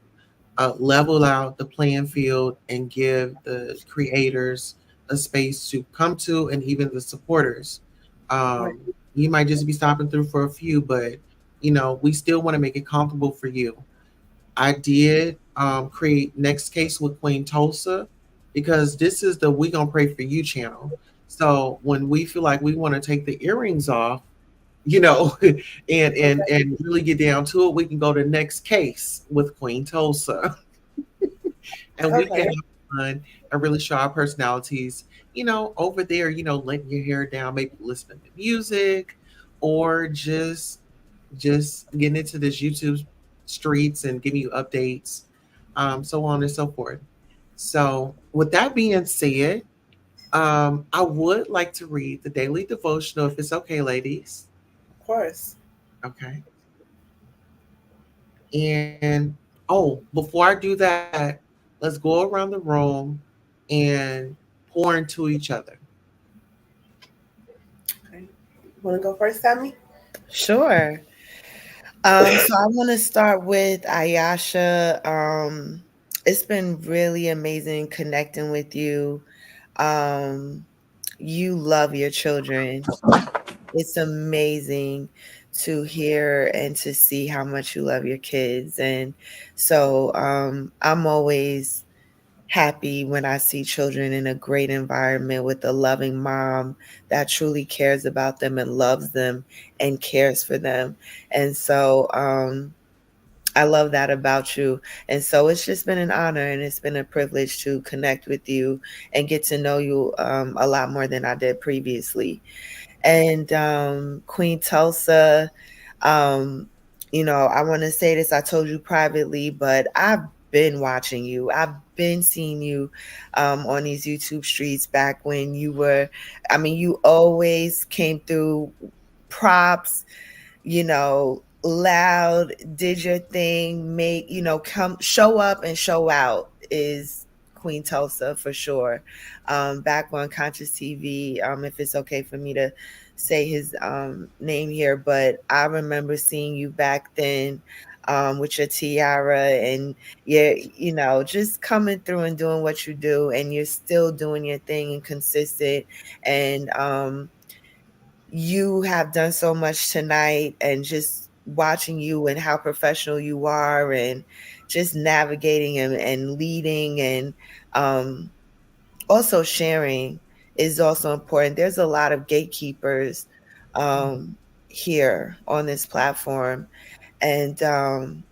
level out the playing field and give the creators a space to come to, and even the supporters. You might just be stopping through for a few, but we still want to make it comfortable for you. I did create Next Case with Queen Tulsa because this is the We Gonna Pray for You channel. So when we feel like we want to take the earrings off, and really get down to it, we can go to Next Case with Queen Tulsa. And we can have fun and really show our personalities, over there, letting your hair down, maybe listening to music, or just getting into this YouTube streets and giving you updates, so on and so forth. So with that being said, I would like to read the daily devotional if it's okay, ladies. Of course. Okay. And before I do that, let's go around the room and pour into each other. Okay. Want to go first, Sammy? Sure. So I want to start with Ayasha. It's been really amazing connecting with you. You love your children. It's amazing to hear and to see how much you love your kids. And so I'm always happy when I see children in a great environment with a loving mom that truly cares about them and loves them and cares for them. And so I love that about you. And so it's just been an honor and it's been a privilege to connect with you and get to know you a lot more than I did previously. And Queen Tulsa, I want to say this, I told you privately, but I've been watching you. I've been seeing you on these YouTube streets back when you always came through props, loud, did your thing, come show up and show out is Queen Tulsa for sure. Back on Conscious TV, if it's okay for me to say his name here, but I remember seeing you back then with your tiara and just coming through and doing what you do, and you're still doing your thing and consistent. And you have done so much tonight, and just watching you and how professional you are and just navigating and leading and also sharing is also important. There's a lot of gatekeepers here on this platform. And in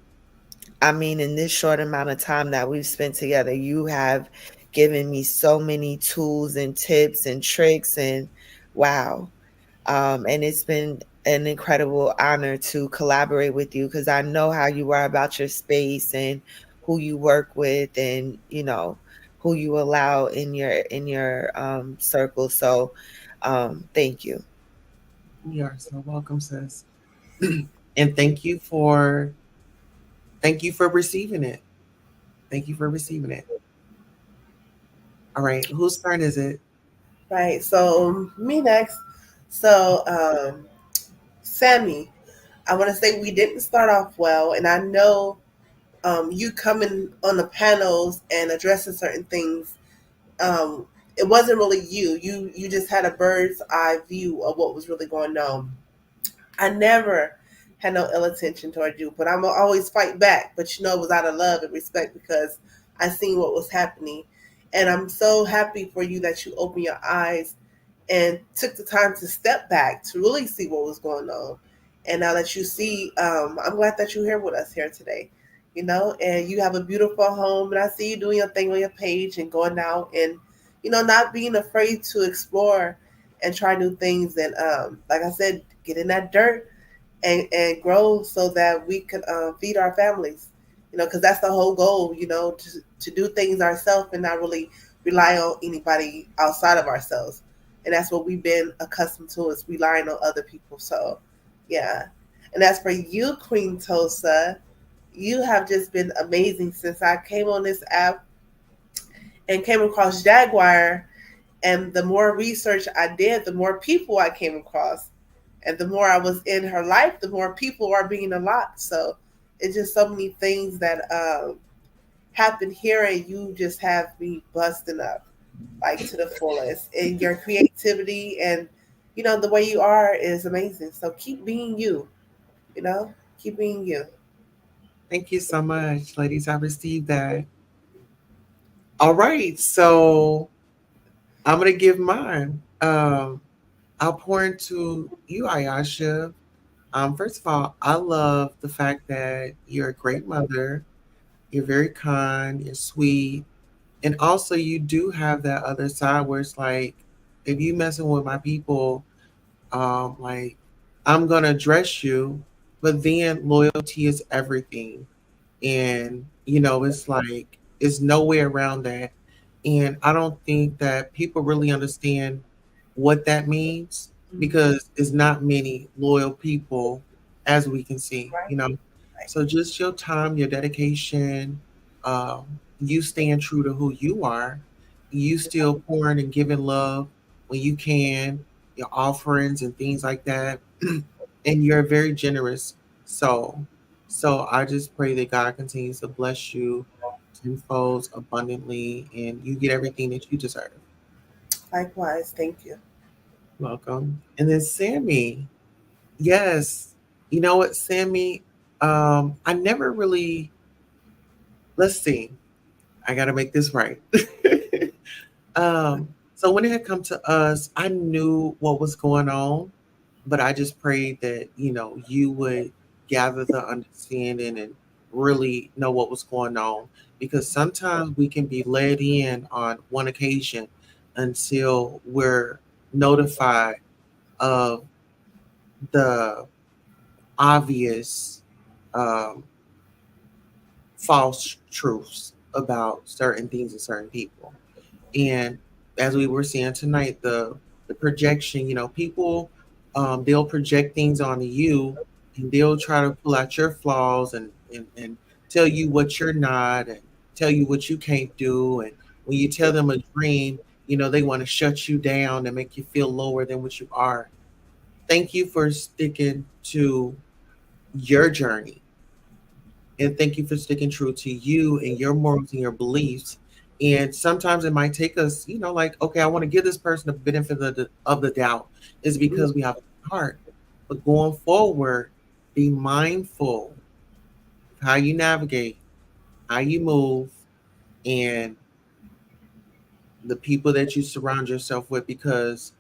this short amount of time that we've spent together, you have given me so many tools and tips and tricks, and wow. And it's been an incredible honor to collaborate with you because I know how you are about your space and who you work with and, who you allow in your circle. So thank you. You are so welcome, sis. And thank you for receiving it. Thank you for receiving it. All right, whose turn is it? Right. So me next. So Sammy, I want to say we didn't start off well, and I know you coming on the panels and addressing certain things. It wasn't really you. You just had a bird's eye view of what was really going on. I never had no ill intention toward you, but I'm always fight back. But it was out of love and respect because I seen what was happening, and I'm so happy for you that you opened your eyes and took the time to step back to really see what was going on. And now that you see, I'm glad that you're here with us here today. And you have a beautiful home, and I see you doing your thing on your page and going out and not being afraid to explore and try new things. And like I said, get in that dirt and grow so that we could feed our families, because that's the whole goal, to do things ourselves and not really rely on anybody outside of ourselves. And that's what we've been accustomed to, is relying on other people. So yeah. And as for you, Queen Tosa, you have just been amazing since I came on this app and came across Jaguar. And the more research I did, the more people I came across. And the more I was in her life, the more people are being unlocked. So it's just so many things that happen here, and you just have me busting up like to the fullest. And your creativity and the way you are is amazing. So keep being you, keep being you. Thank you so much, ladies. I received that. All right, so I'm gonna give mine. I'll pour into you, Ayasha. First of all, I love the fact that you're a great mother. You're very kind. You're sweet, and also you do have that other side where it's like, if you messing with my people, like I'm gonna address you, but then loyalty is everything. And it's like it's no way around that. And I don't think that people really understand what that means, because it's not many loyal people, as we can see, Right. Right. so just your time, your dedication, you staying true to who you are, you still pouring and giving love when you can, your offerings and things like that. And you're very generous. So I just pray that God continues to bless you tenfold abundantly, and you get everything that you deserve. Likewise, thank you. Welcome. And then Sammy, yes, you know what, Sammy? I never really. Let's see. I got to make this right. So when it had come to us, I knew what was going on, but I just prayed that you would gather the understanding and really know what was going on, because sometimes we can be led in on one occasion until we're notified of the obvious um, false truths about certain things and certain people. And as we were seeing tonight, the projection, people, they'll project things onto you, and they'll try to pull out your flaws and tell you what you're not, and tell you what you can't do. And when you tell them a dream, they want to shut you down and make you feel lower than what you are. Thank you for sticking to your journey, and thank you for sticking true to you and your morals and your beliefs. And sometimes it might take us, like, okay, I want to give this person the benefit of the doubt, is because we have a heart. But going forward, be mindful of how you navigate, how you move, and the people that you surround yourself with, because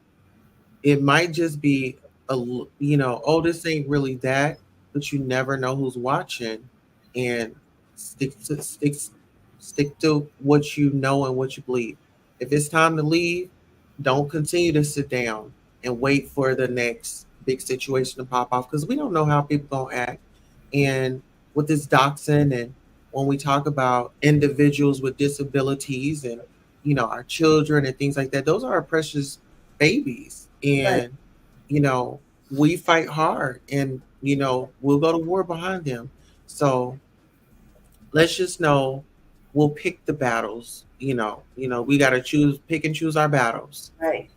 it might just be oh, this ain't really that, but you never know who's watching. And stick to what you know and what you believe. If it's time to leave, don't continue to sit down and wait for the next big situation to pop off, because we don't know how people gonna act. And with this doxing, and when we talk about individuals with disabilities, and our children and things like that, those are our precious babies. Right. And we fight hard, and we'll go to war behind them. So let's just know, we'll pick the battles. We got to pick and choose our battles. Right.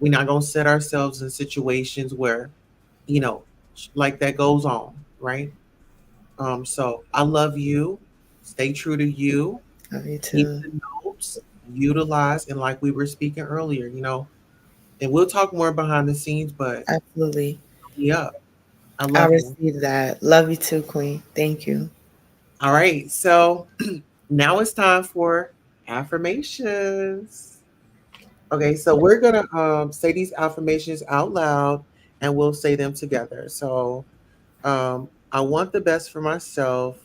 We're not going to set ourselves in situations where you know like that goes on, right? So I love you. Stay true to you. Love you Keep too. the notes, utilize, and like we were speaking earlier, and we'll talk more behind the scenes, but Absolutely. yeah, I I love you. received that. Love you too, Queen. Thank you. All right, so now it's time for affirmations. Okay, so we're gonna say these affirmations out loud, and we'll say them together. So I want the best for myself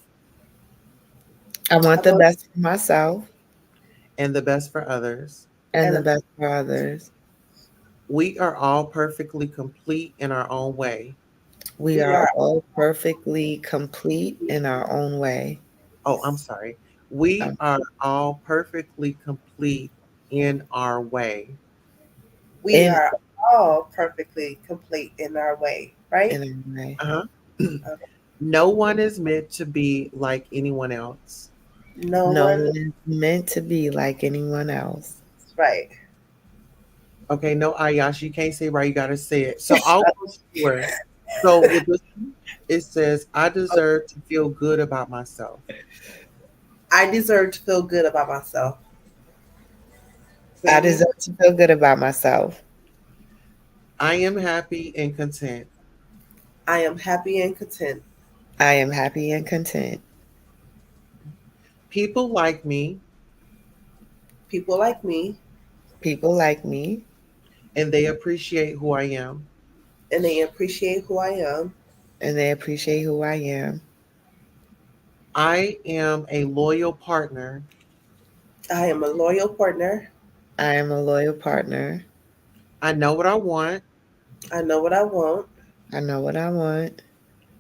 I want the About best for myself and the best for others. and the and best for others. We are all perfectly complete in our own way. We we are are all perfectly complete in our own way. Oh, I'm sorry. We Um, are all perfectly complete in our way. We In- are all perfectly complete in our way, right? In a way. Uh-huh. No one is meant to be like anyone else. No No one one is meant to be like anyone else. is right. Okay, no Ayash, you can't say right, you gotta say it. So I'll go slower. So with this one, it says, I deserve to feel good about myself. I deserve to feel good about myself. I Sammy? deserve to feel good about myself. I am happy and content. I am happy and content. I am happy and content. People like me People like me, People like me, and they appreciate who I am. and they appreciate who I am. and they appreciate who I am. I am a loyal partner. I am a loyal partner. I am a loyal partner. I know what I want, I know what I want, I know what I want.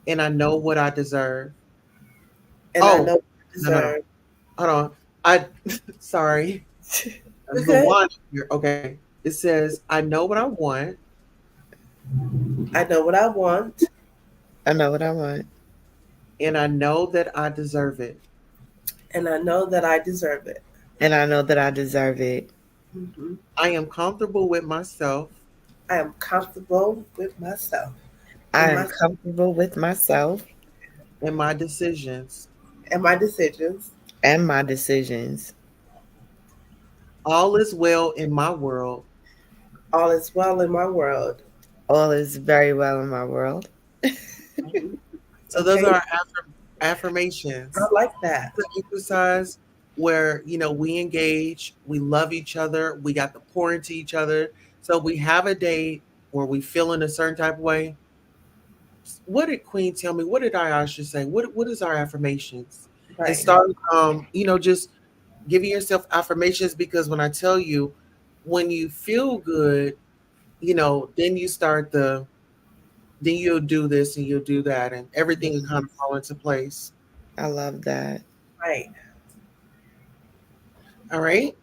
and I know what I deserve. and I Oh, know what I no, no, no. deserve. Hold on. I sorry. The Okay. one here. Okay. It says, I know what I want, I know what I want, I know what I want. and I know that I deserve it. and I know that I deserve it. And I know that I deserve it. Mhm. I am comfortable with myself, I am comfortable with myself I and am comfortable with myself and my decisions. and my decisions. and my decisions. All is well in my world. All is well in my world. All is very well in my world. So those Okay. are our affirmations. I like that. The exercise where we engage, we love each other, we got to pour into each other. So we have a day where we feel in a certain type of way. What did Queen tell me? What did Ayasha say? What is our affirmations? And Right. start just giving yourself affirmations, because when I tell you, when you feel good, then you start then you'll do this and you'll do that, and everything will kind of fall into place. I love that. Right. All right.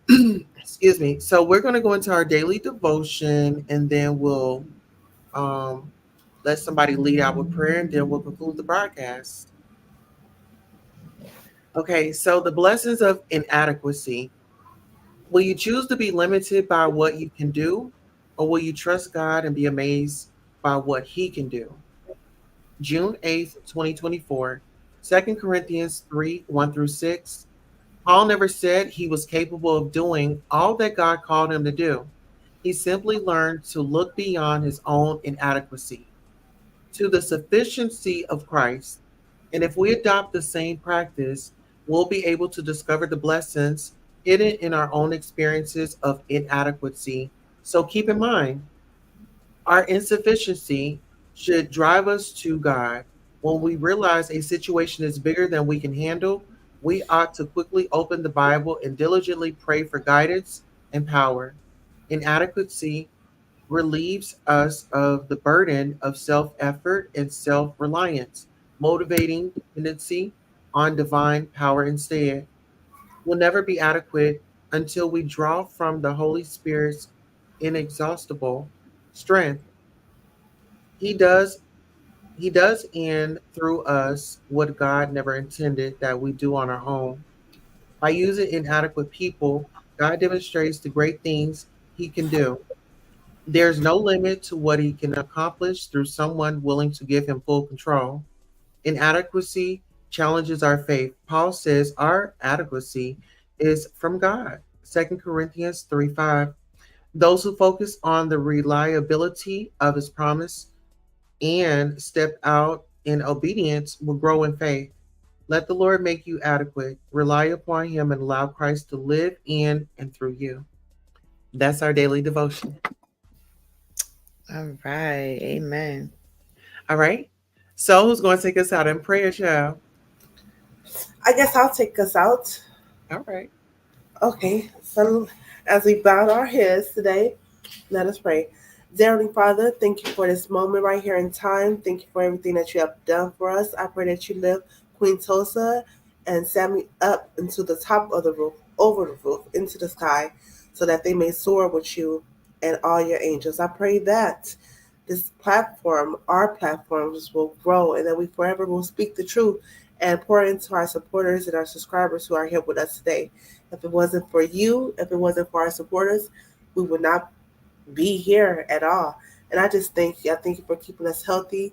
Excuse me. So we're going to go into our daily devotion, and then we'll let somebody lead out with prayer, and then we'll conclude the broadcast. Okay. So the blessings of inadequacy. Will you choose to be limited by what you can do, or will you trust God and be amazed by what He can do? June 8th, 2024, 2 Corinthians 3 1 through 6. Paul never said he was capable of doing all that God called him to do. He simply learned to look beyond his own inadequacy to the sufficiency of Christ. And if we adopt the same practice, we'll be able to discover the blessings hidden in our own experiences of inadequacy. So keep in mind, our insufficiency should drive us to God. When we realize a situation is bigger than we can handle, we ought to quickly open the Bible and diligently pray for guidance and power. Inadequacy relieves us of the burden of self effort and self reliance, motivating dependency on divine power instead. We'll never be adequate until we draw from the Holy Spirit's inexhaustible strength. He does he does in through us what God never intended that we do on our own. By using inadequate people, God demonstrates the great things he can do. There's no limit to what he can accomplish through someone willing to give him full control. Inadequacy challenges our faith. Paul says our adequacy is from God. 2 Corinthians 3:5. Those who focus on the reliability of his promise and step out in obedience will grow in faith. Let the Lord make you adequate. Rely upon him and allow Christ to live in and through you. That's our daily devotion. All right. Amen. All right. So who's going to take us out in prayer, child? I guess I'll take us out. All right. Okay. So as we bow our heads today, let us pray. Dear Heavenly Father, thank you for this moment right here in time. Thank you for everything that you have done for us. I pray that you lift Queen Tulsa and Sammy up into the top of the over the roof into the sky so that they may soar with you and all your angels. I pray that this platform, our platforms, will grow and that we forever will speak the truth and pour into our supporters and our subscribers who are here with us today. If it wasn't for you, if it wasn't for our supporters, we would not be here at all. And I just thank you. I thank you for keeping us healthy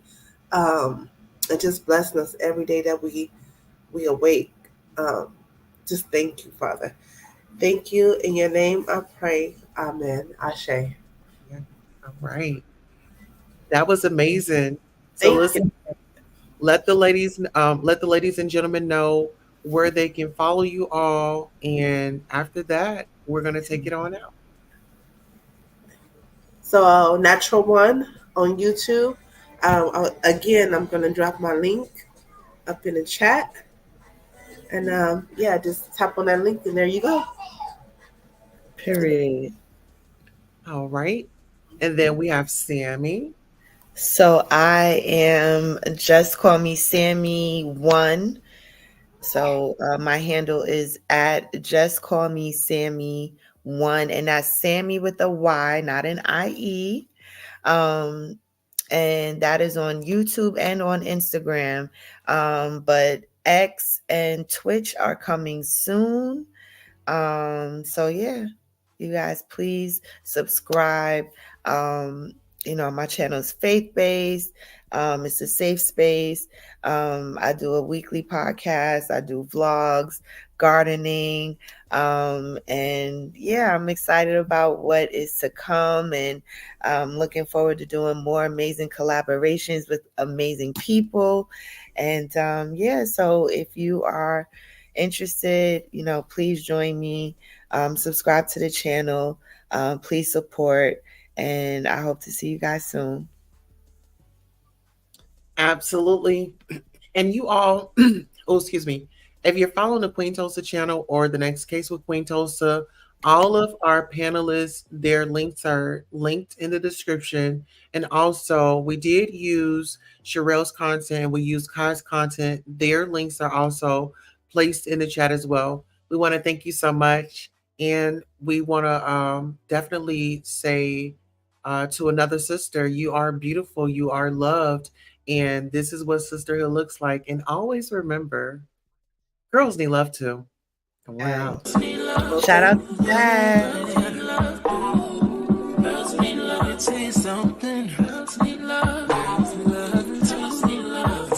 and just blessing us every day that we awake. Just thank you, Father. Thank you. In your name I pray. Amen. Ashe. Yeah. All right. That was amazing. So Thank listen, let the ladies and gentlemen know where they can follow you all. And after that, we're gonna take it on out. So Natural One on YouTube. Again, I'm going to drop my link up in the chat. And yeah, just tap on that link and there you go. Period. All right. And then we have Sammy. So I am Just Call Me Sammy1. So my handle is at Just Call Me Sammy1, and that's Sammy with a Y, not an IE. And that is on YouTube and on Instagram. But X and Twitch are coming soon. So yeah, you guys please subscribe. My channel is faith-based. It's a safe space. I do a weekly podcast. I do vlogs, gardening. And yeah, I'm excited about what is to come, and I'm looking forward to doing more amazing collaborations with amazing people. And yeah, so if you are interested, please join me. Subscribe to the channel. Please support. And I hope to see you guys soon. Absolutely. And you all, oh, excuse me. If you're following the Queen Tulsa channel or the Next Case with Queen Tulsa, all of our panelists, their links are linked in the description. And also, we did use Sherelle's content. We used Kai's content. Their links are also placed in the chat as well. We want to thank you so much. And we want to definitely say to another sister, you are beautiful, you are loved, and this is what sisterhood looks like. And always remember, girls need love too. And we're out. Shout out to that. Girls need love, it takes something. Girls need love. Girls need love, it takes love.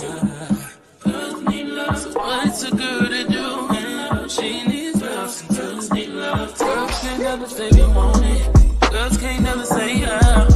Girls need love, so what's a girl to do? She needs love, girls need love. Girls can't never say they want it. Girls can't never say yeah.